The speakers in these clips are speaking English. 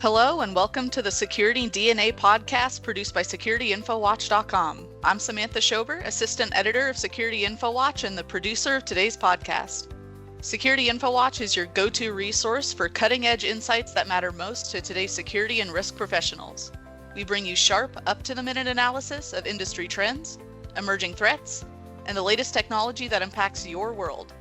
Hello and welcome to the SecurityDNA podcast produced by SecurityInfoWatch.com. I'm Samantha Schober, Assistant Editor of SecurityInfoWatch and the producer of today's podcast. SecurityInfoWatch is your go-to resource for cutting-edge insights that matter most to today's security and risk professionals. We bring you sharp, up-to-the-minute analysis of industry trends, emerging threats, and the latest technology that impacts your world.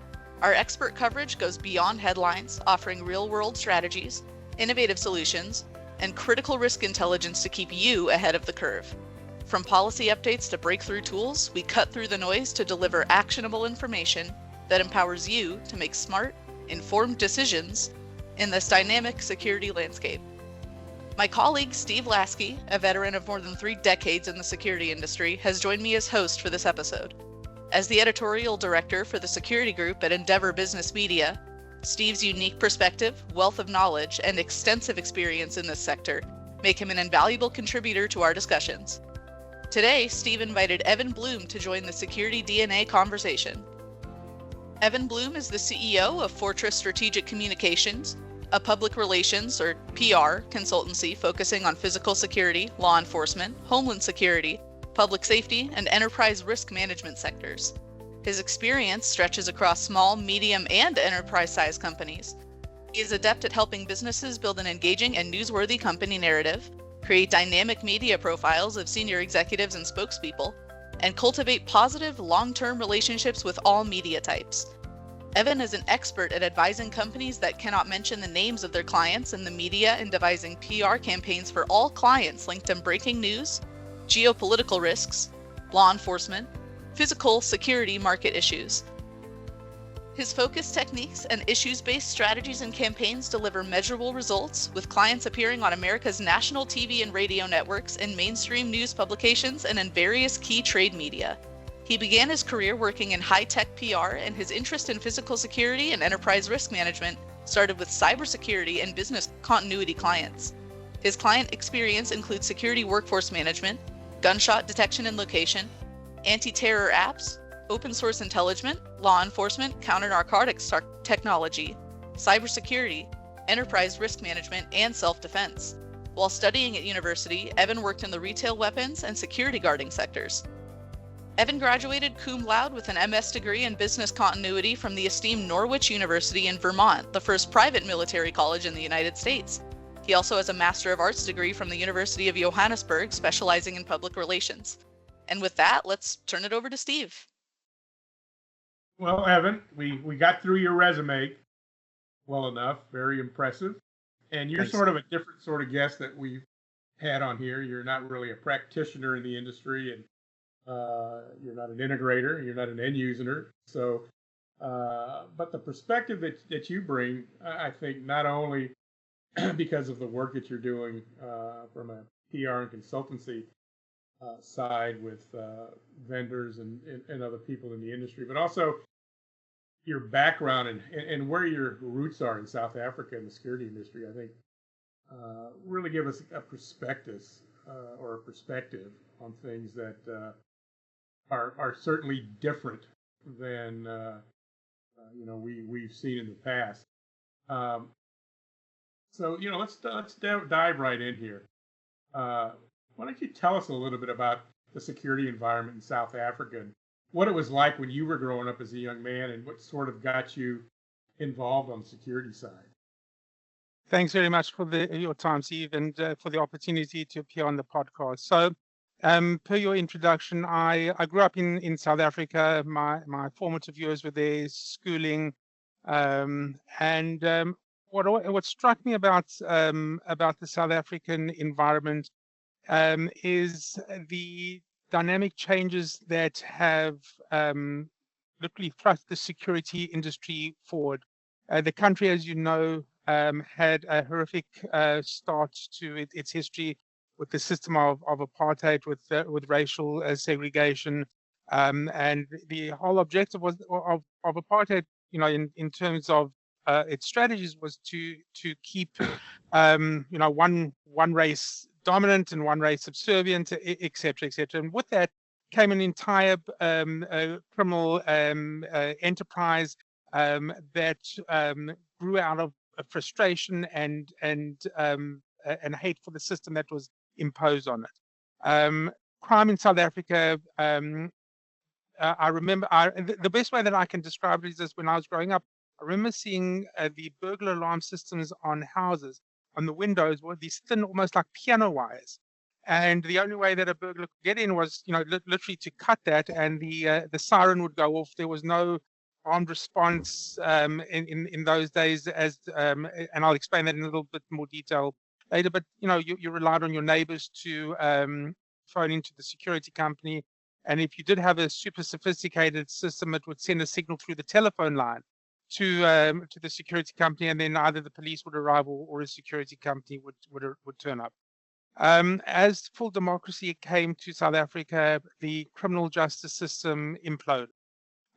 Our expert coverage goes beyond headlines, offering real-world strategies, innovative solutions, and critical risk intelligence to keep you ahead of the curve. From policy updates to breakthrough tools, we cut through the noise to deliver actionable information that empowers you to make smart, informed decisions in this dynamic security landscape. My colleague, Steve Lasky, a veteran of more than 3 decades in the security industry, has joined me as host for this episode. As the editorial director for the security group at Endeavor Business Media, Steve's unique perspective, wealth of knowledge, and extensive experience in this sector make him an invaluable contributor to our discussions. Today, Steve invited Evan Bloom to join the SecurityDNA conversation. Evan Bloom is the CEO of Fortress Strategic Communications, a public relations or PR consultancy focusing on physical security, law enforcement, homeland security, public safety, and enterprise risk management sectors. His experience stretches across small, medium, and enterprise-sized companies. He is adept at helping businesses build an engaging and newsworthy company narrative, create dynamic media profiles of senior executives and spokespeople, and cultivate positive, long-term relationships with all media types. Evan is an expert at advising companies that cannot mention the names of their clients in the media and devising PR campaigns for all clients linked to breaking news, geopolitical risks, law enforcement, physical security market issues. His focused techniques and issues-based strategies and campaigns deliver measurable results, with clients appearing on America's national TV and radio networks, in mainstream news publications, and in various key trade media. He began his career working in high-tech PR, and his interest in physical security and enterprise risk management started with cybersecurity and business continuity clients. His client experience includes security workforce management, gunshot detection and location, anti-terror apps, open source intelligence, law enforcement, counter-narcotics technology, cybersecurity, enterprise risk management, and self-defense. While studying at university, Evan worked in the retail weapons and security guarding sectors. Evan graduated cum laude with an MS degree in business continuity from the esteemed Norwich University in Vermont, the first private military college in the United States. He also has a Master of Arts degree from the University of Johannesburg, specializing in public relations. And with that, let's turn it over to Steve. Well, Evan, we got through your resume well enough. Very impressive. And you're sort of a different sort of guest that we've had on here. You're not really a practitioner in the industry, and you're not an integrator. You're not an end user. So, but the perspective that you bring, I think, not only because of the work that you're doing from a PR and consultancy side with vendors and other people in the industry, but also your background and where your roots are in South Africa in the security industry, I think really give us a perspective on things that are certainly different than we've seen in the past. So let's dive right in here. Why don't you tell us a little bit about the security environment in South Africa and what it was like when you were growing up as a young man, and what sort of got you involved on the security side? Thanks very much for your time, Steve, and for the opportunity to appear on the podcast. So, per your introduction, I grew up in South Africa. My formative years were there, schooling, and what struck me about the South African environment is the dynamic changes that have literally thrust the security industry forward. The country, as you know, had a horrific start to its history with the system of apartheid, with racial segregation, and the whole objective was of apartheid, in terms of its strategies, was to keep one race dominant and one race subservient, et cetera, et cetera. And with that came an entire criminal enterprise that grew out of frustration and and hate for the system that was imposed on it. Crime in South Africa, I remember, the best way that I can describe it is this: when I was growing up, I remember seeing the burglar alarm systems on houses. On the windows were these thin, almost like piano wires. And the only way that a burglar could get in was, literally to cut that, and the siren would go off. There was no armed response in those days, and I'll explain that in a little bit more detail later. But you relied on your neighbors to phone into the security company, and if you did have a super sophisticated system, it would send a signal through the telephone line to the security company, and then either the police would arrive or a security company would turn up. As full democracy came to South Africa, the criminal justice system imploded.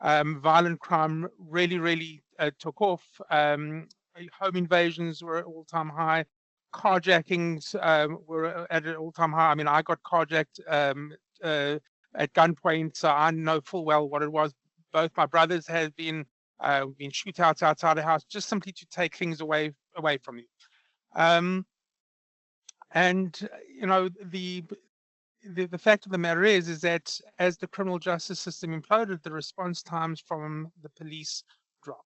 Violent crime really took off. Home invasions were at all-time high. Carjackings were at an all-time high. I mean, I got carjacked at gunpoint, so I know full well what it was. Both my brothers had been shootouts outside the house, just simply to take things away from you. And the fact of the matter is that as the criminal justice system imploded, the response times from the police dropped,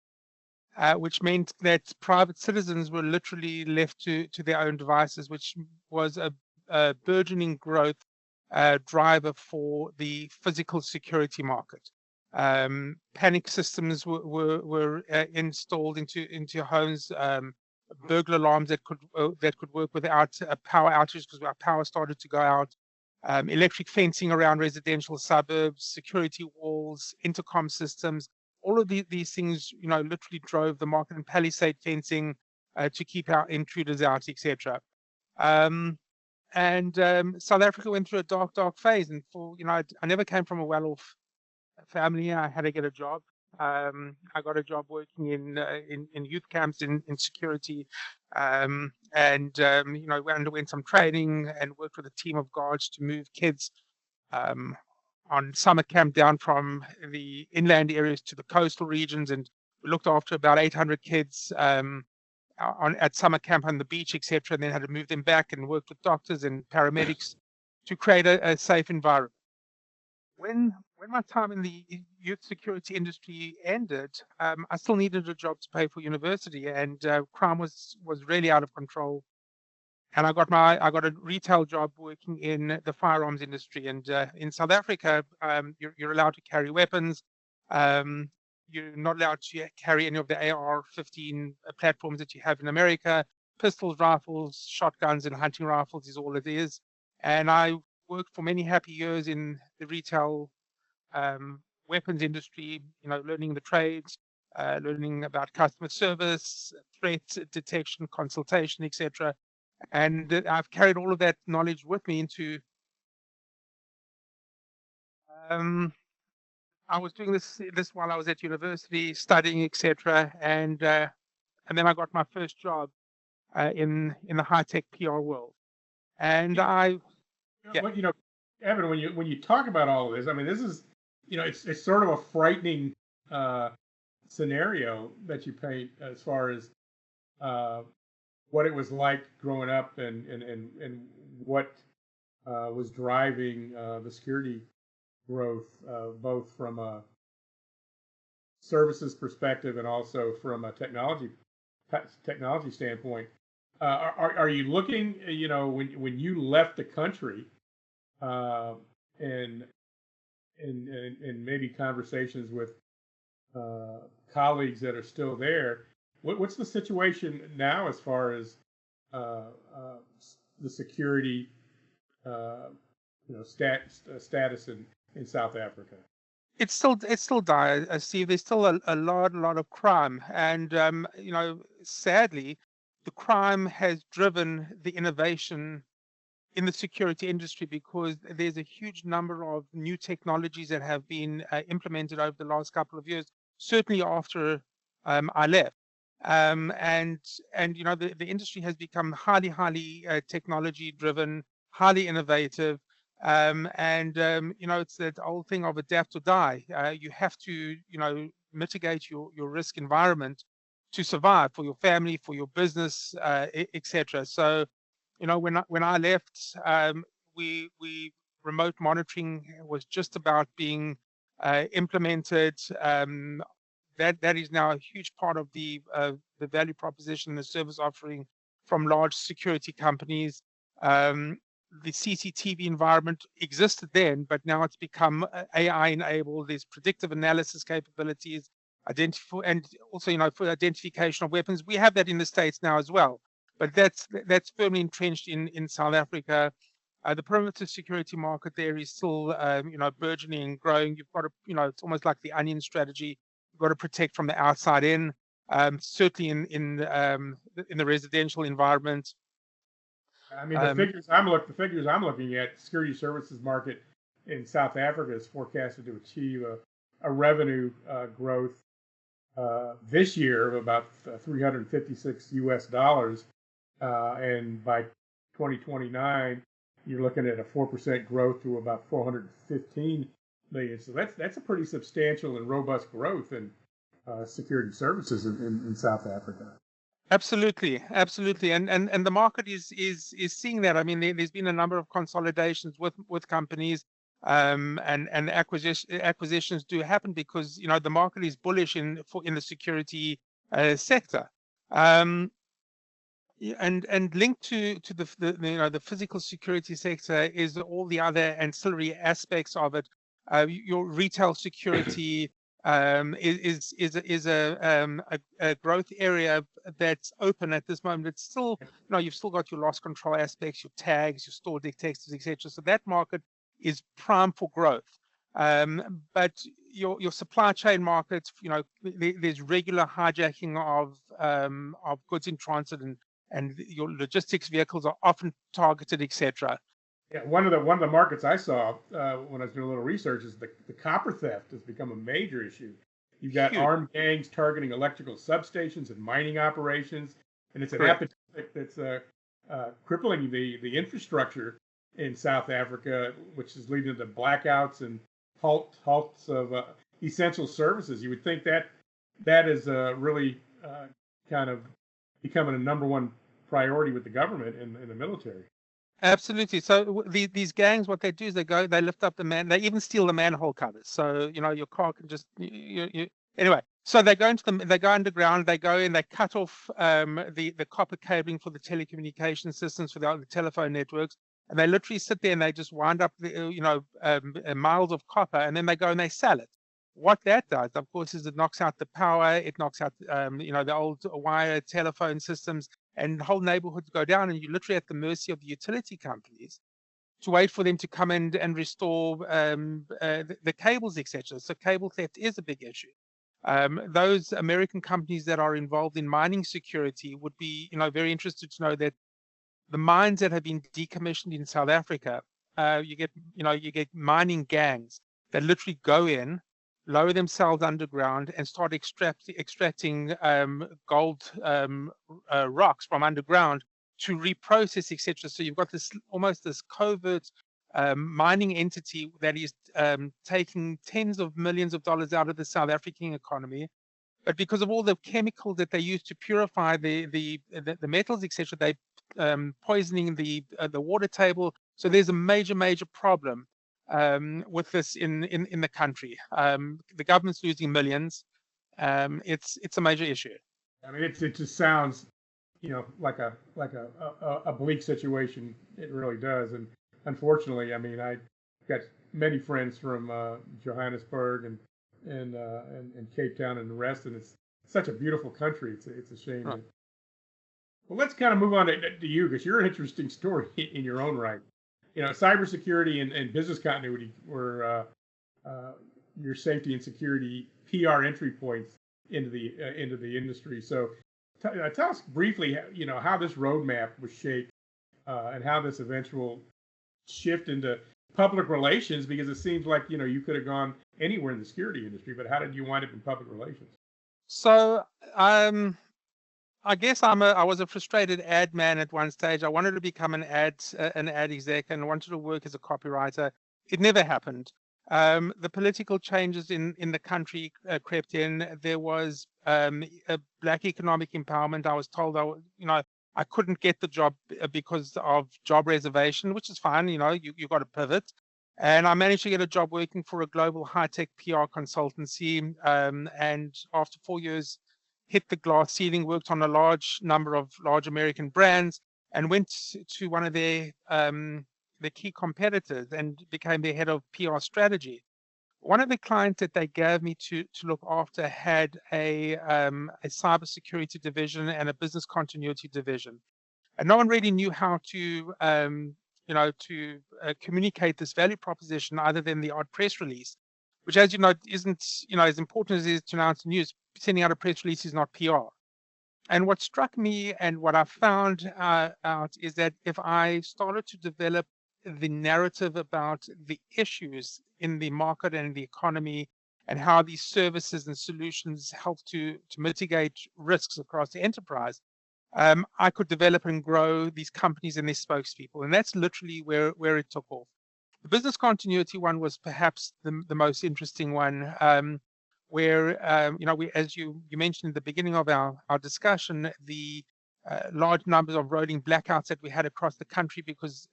which meant that private citizens were literally left to their own devices, which was a burgeoning growth driver for the physical security market. Panic systems were installed into homes. Burglar alarms that could work without power outages because our power started to go out. Electric fencing around residential suburbs, security walls, intercom systems. All of these things, literally drove the market, and palisade fencing to keep our intruders out, etc. And South Africa went through a dark phase, and I never came from a well-off family. I had to get a job. I got a job working in youth camps in security, and we underwent some training and worked with a team of guards to move kids on summer camp down from the inland areas to the coastal regions, and we looked after about 800 kids at summer camp on the beach, etc., and then had to move them back and worked with doctors and paramedics to create a safe environment. When my time in the youth security industry ended, I still needed a job to pay for university, and crime was really out of control. And I got a retail job working in the firearms industry. And in South Africa, you're allowed to carry weapons. You're not allowed to carry any of the AR-15 platforms that you have in America. Pistols, rifles, shotguns, and hunting rifles is all it is. And I worked for many happy years in the retail weapons industry, learning the trades, learning about customer service, threat detection, consultation, etc. And I've carried all of that knowledge with me into. I was doing this while I was at university, studying, etc. And then I got my first job in the high-tech PR world. And But Evan, when you talk about all of this, I mean, this is it's sort of a frightening scenario that you paint as far as what it was like growing up and what was driving the security growth, both from a services perspective and also from a technology standpoint. Are you looking, when you left the country, and maybe conversations with colleagues that are still there, what's the situation now as far as the security status in South Africa? It's still dire, Steve. There's still a lot of crime, and sadly, the crime has driven the innovation in the security industry, because there's a huge number of new technologies that have been implemented over the last couple of years, certainly after I left. And the industry has become highly technology driven, highly innovative. It's that old thing of adapt or die. You have to, mitigate your risk environment to survive for your family, for your business, etc. So when I left, we remote monitoring was just about being implemented. That is now a huge part of the value proposition, the service offering from large security companies. The CCTV environment existed then, but now it's become AI enabled. There's predictive analysis capabilities, and also for identification of weapons. We have that in the States now as well, but that's firmly entrenched in South Africa. The perimeter security market there is still burgeoning and growing. You've got to it's almost like the onion strategy. You've got to protect from the outside in. Certainly in the residential environment. I mean, the figures I'm looking at, security services market in South Africa is forecasted to achieve a revenue growth this year of about $356, and by 2029, you're looking at a 4% growth to about 415 million. So that's a pretty substantial and robust growth in security services in South Africa. Absolutely, and the market is seeing that. I mean, there's been a number of consolidations with companies, and acquisitions do happen because the market is bullish in the security sector, and linked to the physical security sector is all the other ancillary aspects of it. Your retail security is a growth area that's open at this moment. It's still, you've still got your loss control aspects, your tags, your store detectors, etc. So that market is prime for growth. But your supply chain markets, there's regular hijacking of goods in transit, and your logistics vehicles are often targeted, etc. Yeah, one of the markets I saw when I was doing a little research is the copper theft has become a major issue. You've got armed gangs targeting electrical substations and mining operations, and it's an epidemic that's crippling the infrastructure in South Africa, which is leading to blackouts and halts of essential services. You would think that is really kind of becoming a number one priority with the government and the military. Absolutely. So these gangs, what they do is they lift up they even steal the manhole covers. So your car can just anyway. So they go underground. They go in. They cut off the copper cabling for the telecommunication systems for the telephone networks, and they literally sit there and they just wind up miles of copper, and then they go and they sell it. What that does, of course, is it knocks out the power. It knocks out the old wire telephone systems. And the whole neighborhoods go down, and you're literally at the mercy of the utility companies to wait for them to come in and restore the cables, etc. So cable theft is a big issue. Those American companies that are involved in mining security would be, very interested to know that the mines that have been decommissioned in South Africa, you get mining gangs that literally go in, lower themselves underground, and start extracting gold rocks from underground to reprocess, etc. So you've got almost this covert mining entity that is taking tens of millions of dollars out of the South African economy. But because of all the chemicals that they use to purify the metals, etc., they poisoning the water table. So there's a major problem with this in the country. The government's losing millions. It's a major issue. I mean, it just sounds, like a bleak situation. It really does. And unfortunately, I mean, I got many friends from Johannesburg and Cape Town and the rest, and it's such a beautiful country. It's a shame. Right. Well, let's kind of move on to you, because you're an interesting story in your own right. Cybersecurity and business continuity were your safety and security PR entry points into the industry. So tell us briefly, how this roadmap was shaped and how this eventual shift into public relations, because it seems like, you could have gone anywhere in the security industry, but how did you wind up in public relations? So I guess I was a frustrated ad man at one stage. I wanted to become an ad exec and wanted to work as a copywriter. It never happened. The political changes in the country crept in. There was a black economic empowerment. I was told I I couldn't get the job because of job reservation, which is fine. You got to pivot. And I managed to get a job working for a global high-tech PR consultancy. And after 4 years, hit the glass ceiling, worked on a large number of large American brands, and went to one of their key competitors and became their head of PR strategy. One of the clients that they gave me to look after had a cybersecurity division and a business continuity division, and no one really knew how to communicate this value proposition other than the odd press release, which, as you know, isn't as important as it is to announce the news. Sending out a press release is not PR. And what struck me and what I found out is that if I started to develop the narrative about the issues in the market and the economy and how these services and solutions help to mitigate risks across the enterprise, I could develop and grow these companies and their spokespeople. And that's literally where it took off. The business continuity one was perhaps the most interesting one, where we, as you mentioned at the beginning of our discussion, the large numbers of rolling blackouts that we had across the country because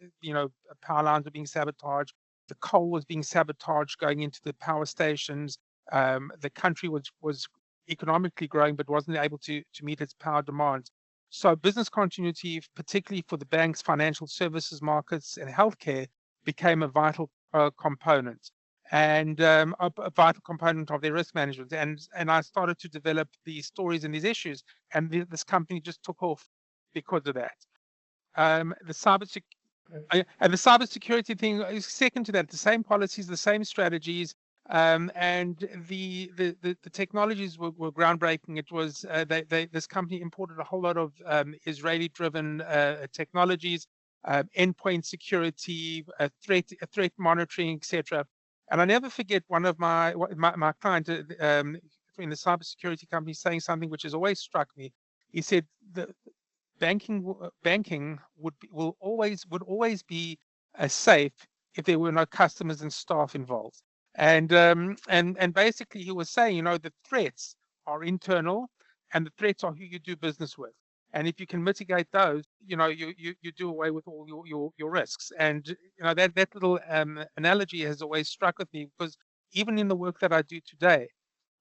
power lines were being sabotaged, the coal was being sabotaged going into the power stations. The country was economically growing but wasn't able to meet its power demands. So business continuity, particularly for the banks, financial services markets, and healthcare, became a vital component. And a vital component of their risk management. And I started to develop these stories and these issues, and this company just took off because of that. The cybersecurity thing is second to that. The same policies, the same strategies, and the technologies were groundbreaking. It was this company imported a whole lot of Israeli-driven technologies, endpoint security, threat monitoring, etc. And I never forget one of my client in the cybersecurity company saying something which has always struck me. He said the banking would always be safe if there were no customers and staff involved. And basically he was saying, the threats are internal, and the threats are who you do business with. And if you can mitigate those, you do away with all your risks. And that little analogy has always struck with me, because even in the work that I do today,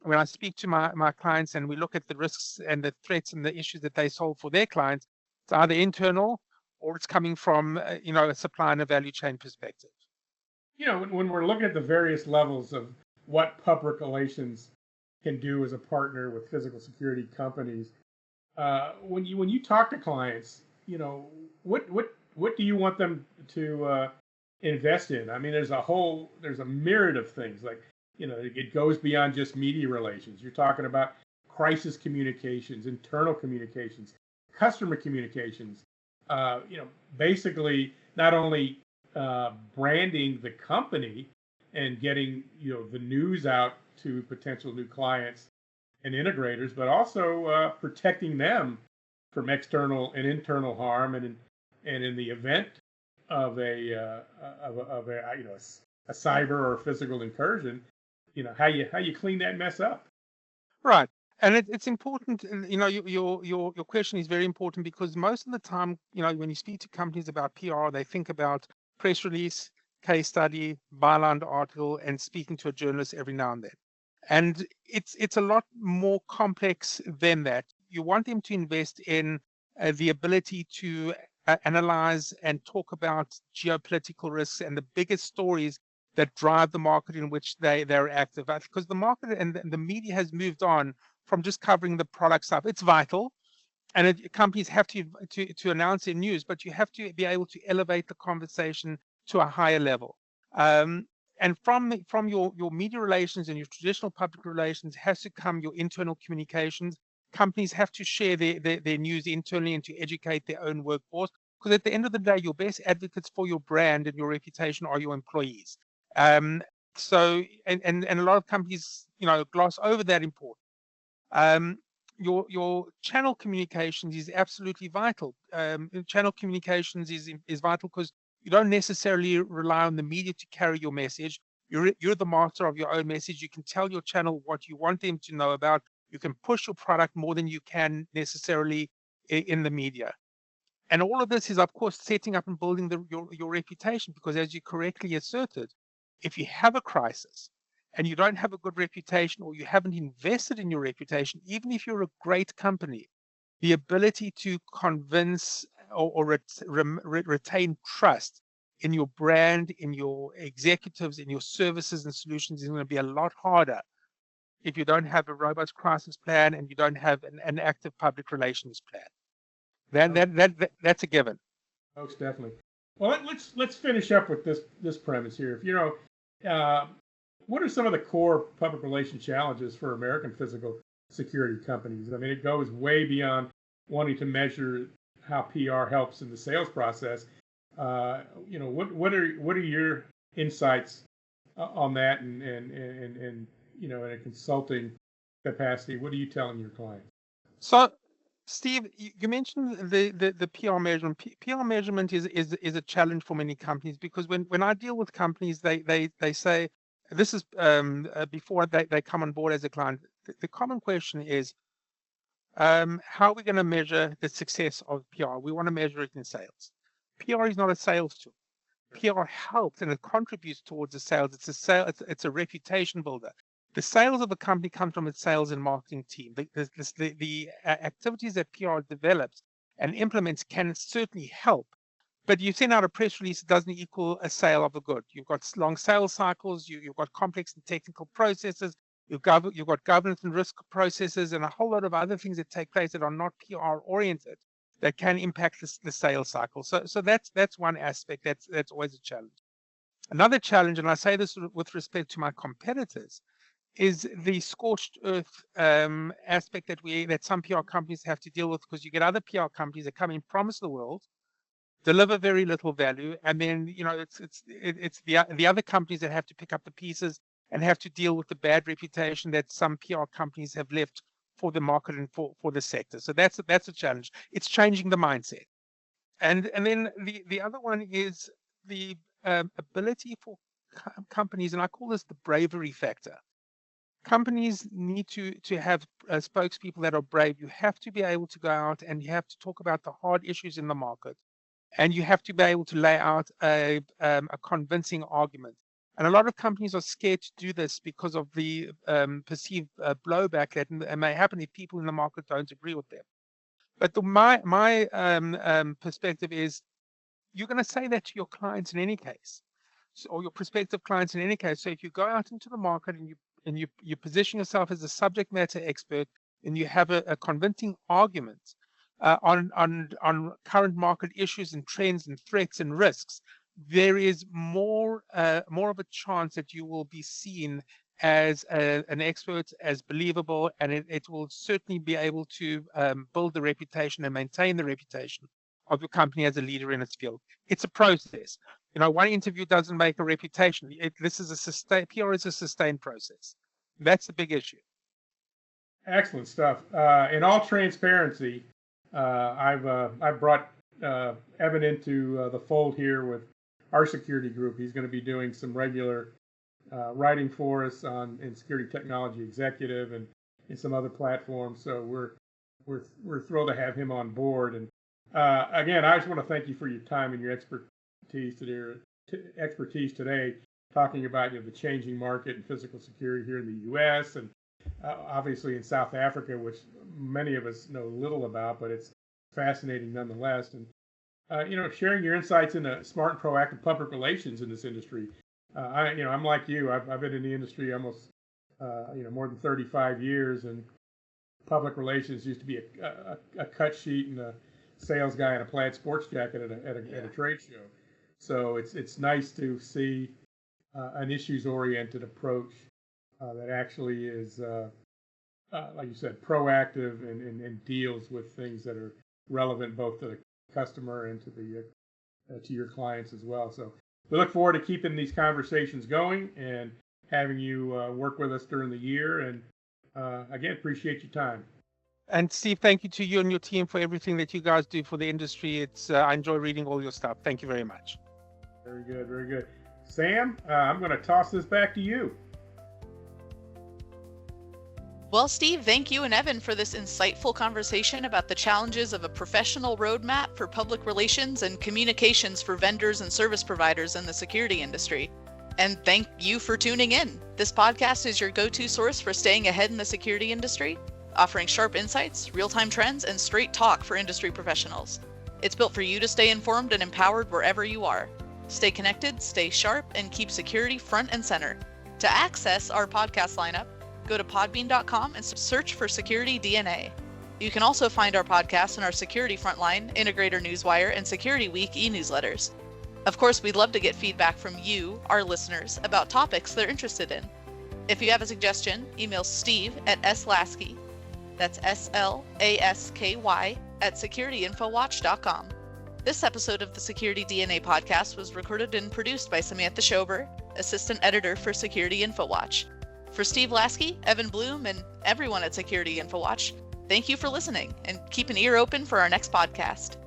when I speak to my clients and we look at the risks and the threats and the issues that they solve for their clients, it's either internal or it's coming from a supply and a value chain perspective. When we're looking at the various levels of what public relations can do as a partner with physical security companies, when you talk to clients, what do you want them to invest in? I mean, there's a myriad of things. Like, it goes beyond just media relations. You're talking about crisis communications, internal communications, customer communications. Basically not only branding the company and getting the news out to potential new clients and integrators, but also protecting them from external and internal harm, and in the event of a cyber or physical incursion, how you clean that mess up. Right, and it's important. Your question is very important, because most of the time, when you speak to companies about PR, they think about press release, case study, byline article, and speaking to a journalist every now and then. And it's a lot more complex than that. You want them to invest in the ability to analyze and talk about geopolitical risks and the biggest stories that drive the market in which they're active. Because the market and the media has moved on from just covering the product stuff. It's vital, and companies have to announce their news, but you have to be able to elevate the conversation to a higher level. And from your media relations and your traditional public relations has to come your internal communications. Companies have to share their news internally and to educate their own workforce, because at the end of the day, your best advocates for your brand and your reputation are your employees. So a lot of companies gloss over that importance. Your channel communications is absolutely vital. Channel communications is vital because you don't necessarily rely on the media to carry your message. You're the master of your own message. You can tell your channel what you want them to know about. You can push your product more than you can necessarily in the media. And all of this is, of course, setting up and building your reputation, because as you correctly asserted, if you have a crisis and you don't have a good reputation, or you haven't invested in your reputation, even if you're a great company, the ability to convince or retain trust in your brand, in your executives, in your services and solutions is going to be a lot harder if you don't have a robust crisis plan and you don't have an active public relations plan. That's a given. Most definitely. Well, let's finish up with this premise here. If what are some of the core public relations challenges for American physical security companies? I mean, it goes way beyond wanting to measure how PR helps in the sales process. What are your insights on that, and in a consulting capacity? What are you telling your clients? So, Steve, you mentioned the PR measurement. PR measurement is a challenge for many companies, because when I deal with companies, they say, this is before they come on board as a client, the common question is, how are we going to measure the success of PR? We want to measure it in sales. PR is not a sales tool. PR helps and it contributes towards the sales. It's a reputation builder. The sales of a company comes from its sales and marketing team. The activities that PR develops and implements can certainly help, but you send out a press release, it doesn't equal a sale of a good. You've got long sales cycles, you've got complex and technical processes, you've got governance and risk processes, and a whole lot of other things that take place that are not PR oriented that can impact the sales cycle. So that's one aspect that's always a challenge. Another challenge, and I say this with respect to my competitors, is the scorched earth aspect that some PR companies have to deal with, because you get other PR companies that come in, promise the world, deliver very little value, and then it's the other companies that have to pick up the pieces and have to deal with the bad reputation that some PR companies have left for the market and for the sector. So that's a challenge. It's changing the mindset, and then the other one is the ability for companies, and I call this the bravery factor. Companies need to have spokespeople that are brave. You have to be able to go out and you have to talk about the hard issues in the market, and you have to be able to lay out a convincing argument. And a lot of companies are scared to do this because of the perceived blowback that may happen if people in the market don't agree with them. But my perspective is, you're going to say that to your clients in any case, or your prospective clients in any case. So if you go out into the market and you position yourself as a subject matter expert, and you have a convincing argument on current market issues and trends and threats and risks, there is more of a chance that you will be seen as an expert, as believable, and it will certainly be able to build the reputation and maintain the reputation of your company as a leader in its field. It's a process. One interview doesn't make a reputation. PR is a sustained process. That's the big issue. Excellent stuff. In all transparency, I've brought Evan into the fold here with our security group. He's going to be doing some regular writing for us in Security Technology Executive and in some other platforms. So we're thrilled to have him on board. And again, I just want to thank you for your time and your expertise today, talking about the changing market in physical security here in the U.S. and obviously in South Africa, which many of us know little about, but it's fascinating nonetheless. And sharing your insights into smart and proactive public relations in this industry. I'm like you. I've been in the industry almost more than 35 years, and public relations used to be a cut sheet and a sales guy in a plaid sports jacket at a trade show. So it's nice to see an issues-oriented approach that actually is, like you said, proactive and deals with things that are relevant both to the customer and to your clients as well. So we look forward to keeping these conversations going and having you work with us during the year. And again, appreciate your time. And Steve, thank you to you and your team for everything that you guys do for the industry. I enjoy reading all your stuff. Thank you very much. Very good, very good. Sam, I'm going to toss this back to you. Well, Steve, thank you and Evan for this insightful conversation about the challenges of a professional roadmap for public relations and communications for vendors and service providers in the security industry. And thank you for tuning in. This podcast is your go-to source for staying ahead in the security industry, offering sharp insights, real-time trends, and straight talk for industry professionals. It's built for you to stay informed and empowered wherever you are. Stay connected, stay sharp, and keep security front and center. To access our podcast lineup, go to podbean.com and search for SecurityDNA. You can also find our podcast in our Security Frontline, Integrator Newswire, and Security Week e-newsletters. Of course, we'd love to get feedback from you, our listeners, about topics they're interested in. If you have a suggestion, email Steve at slasky, that's SLASKY, at SecurityInfoWatch.com. This episode of the SecurityDNA podcast was recorded and produced by Samantha Schober, Assistant Editor for SecurityInfoWatch. For Steve Lasky, Evan Bloom, and everyone at SecurityInfoWatch, thank you for listening, and keep an ear open for our next podcast.